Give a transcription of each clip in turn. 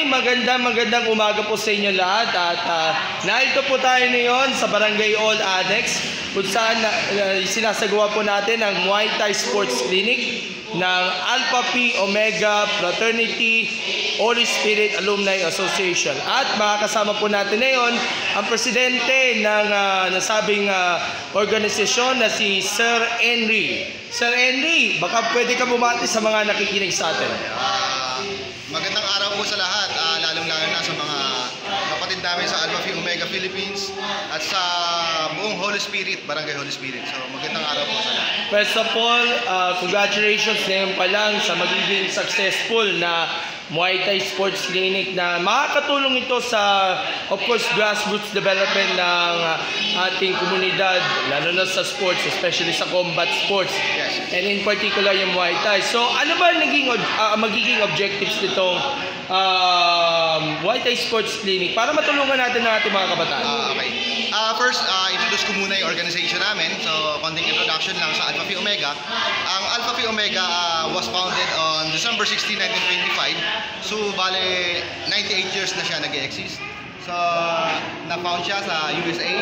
magandang umaga po sa inyo lahat at narito po tayo ngayon sa Barangay All Annex kung saan sinasagawa po natin ang Muay Thai Sports Clinic ng Alpha Phi Omega Fraternity Holy Spirit Alumni Association. At makakasama po natin ngayon ang presidente ng nasabing organisasyon na si Sir Henry. Sir Henry, baka pwede ka bumati sa mga nakikinig sa atin. Magandang araw po sa lahat, lalong-lalo na sa mga kapatid namin sa Alpha Phi Omega Philippines at sa buong Holy Spirit, Barangay Holy Spirit. So magandang araw po sa lahat. First of all, congratulations ngayon pa lang sa magiging successful na Muay Thai Sports Clinic na makakatulong ito sa, of course, grassroots development ng ating komunidad, lalo na sa sports, especially sa combat sports, and in particular yung Muay Thai. So, ano ba magiging objectives nitong Muay Thai Sports Clinic para matulungan natin ang ating mga kabataan? Okay. First, introduce ko muna yung organization namin. So, konting introduction lang sa Alpha Phi Omega. Ang Alpha Phi Omega was founded on December 16, 1925. So, bale, 98 years na siya nag-exist. So, na-found siya sa USA.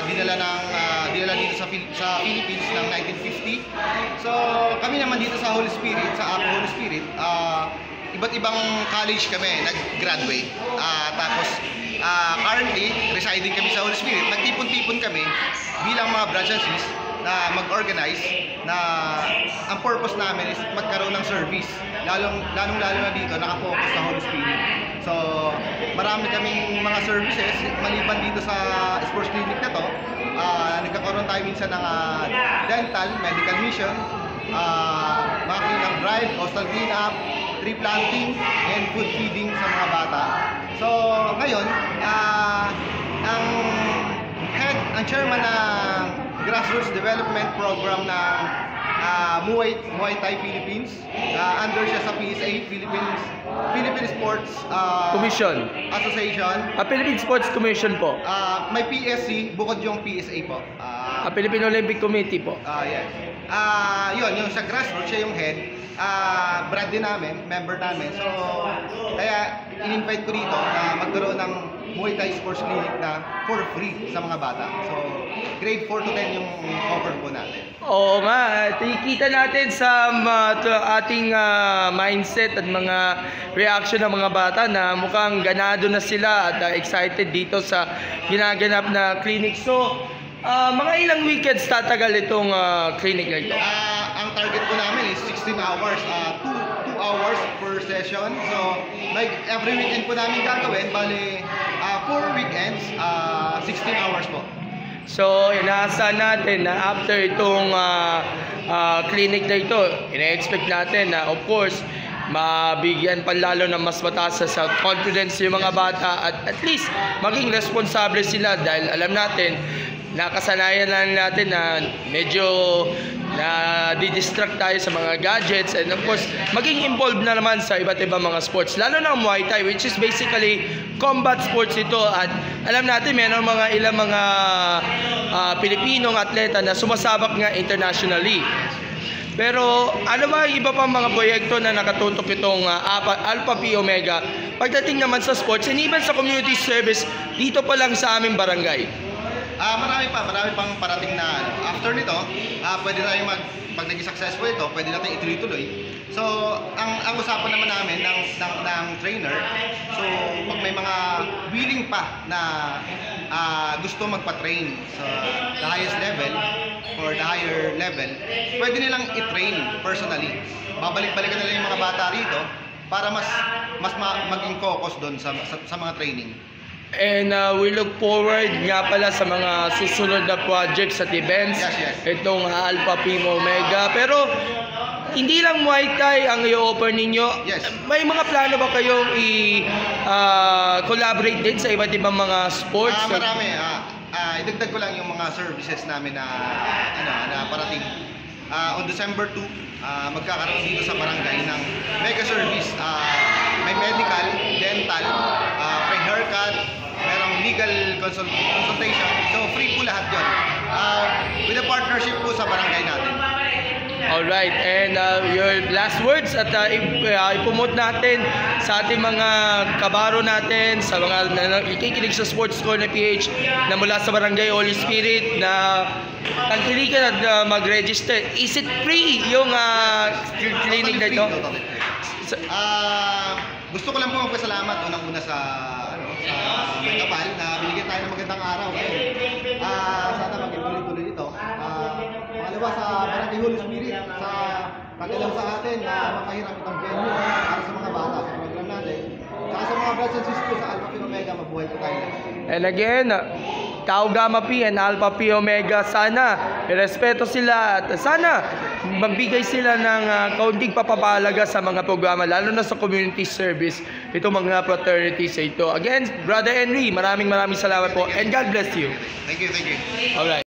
Dinala dito sa Philippines ng 1950. So, kami naman dito sa Holy Spirit, sa Apo Holy Spirit, iba't ibang college kami nag-graduate. Tapos, currently, residing kami sa Holy Spirit, nagtipon-tipon kami bilang mga branches na mag-organize na ang purpose namin is magkaroon ng service. Lalong-lalo na dito, nakafocus sa Holy Spirit. So, marami kaming mga services, maliban dito sa sports clinic na to. Nagkakaroon tayo minsan ng dental, medical mission, mga clean-up drive, coastal clean-up, tree planting, and food feeding sa mga bata. So, ngayon, ang chairman ng Grassroots Development Program ng Muay Thai Philippines, under siya sa PSA, Philippine Sports Commission Association. Philippine Sports Commission po. May PSC, bukod yung PSA po. Philippine Olympic Committee po. Yes. Yung sa grassroots, siya yung head. Brand din namin, member namin. So, kaya in-invite ko dito na magkaroon ng Muay Thai Sports Clinic na for free sa mga bata. So, grade 4 to 10 yung offer po natin. Oo nga, kita natin sa ating mindset at mga reaction ng mga bata na mukhang ganado na sila at excited dito sa ginaganap na clinic. So, mga ilang weekends tatagal itong clinic na ito? Ang target po namin is 16 hours, 2 hours per session. So, like every weekend po namin gagawin, bali 4 weekends, 16 hours po. So, inaasahan natin na after itong clinic na ito, ina-expect natin na of course, mabigyan pa lalo ng mas mataas sa self-confidence yung mga bata at least maging responsable sila dahil alam natin, nakasanayan lang natin na medyo di-distract tayo sa mga gadgets and of course maging involved na naman sa iba't ibang mga sports, lalo na Muay Thai, which is basically combat sports ito. At alam natin meron ilang mga Pilipinong atleta na sumasabak nga internationally. Pero ano ba yung iba pang mga proyekto na nakatutok itong Alpha Phi Omega pagdating naman sa sports and even sa community service dito pa lang sa aming barangay? Marami pang parating na after nito, pwede tayong pag naging successful ito, pwede natin ituloy-tuloy. So, ang usapan naman namin ng trainer, so pag may mga willing pa na gusto magpa-train sa the highest level or the higher level, pwede nilang i-train personally. Babalik-balikan nila yung mga bata rito para mas maging focus doon sa mga training. And we look forward nga pala sa mga susunod na projects at events. Yes. Itong Alpha Phi Omega. Pero hindi lang Muay Thai ang i-offer ninyo. Yes. May mga plano ba kayong i-collaborate din sa iba't ibang mga sports? Marami. Idagdag ko lang yung mga services namin na parating. On December 2, magkakaroon dito sa barangay ng mega service. May medical, dental, free haircut, merong legal consultation. So free po lahat yun. With a partnership po sa barangay natin. Alright, and your last words at ipromote natin sa ating mga kabaro natin, sa mga ikikinig sa Sports Corner PH na mula sa Barangay Holy Spirit na tangkilikan at mag-register. Is it free yung clinic na ito? Gusto ko lang po magpasalamat unang-una sa may kapal na binigyan tayo ng magandang araw ngayon. Sana maging tuloy-tuloy ito. Pangalawa sa Barangay Holy Spirit, sa pakialam sa atin na makahiram itong venue para sa mga bata sa program natin. Saka sa mga brothers and sisters sa Alpha Phi Omega, mabuhay po tayo. And again, Tau Gamma Phi and Alpha Phi Omega, sana irespeto sila at sana magbigay sila ng kaunting papapalaga sa mga programa, lalo na sa community service, itong mga fraternities ito. Again, Brother Henry, maraming salamat po and God bless you. Thank you. Alright.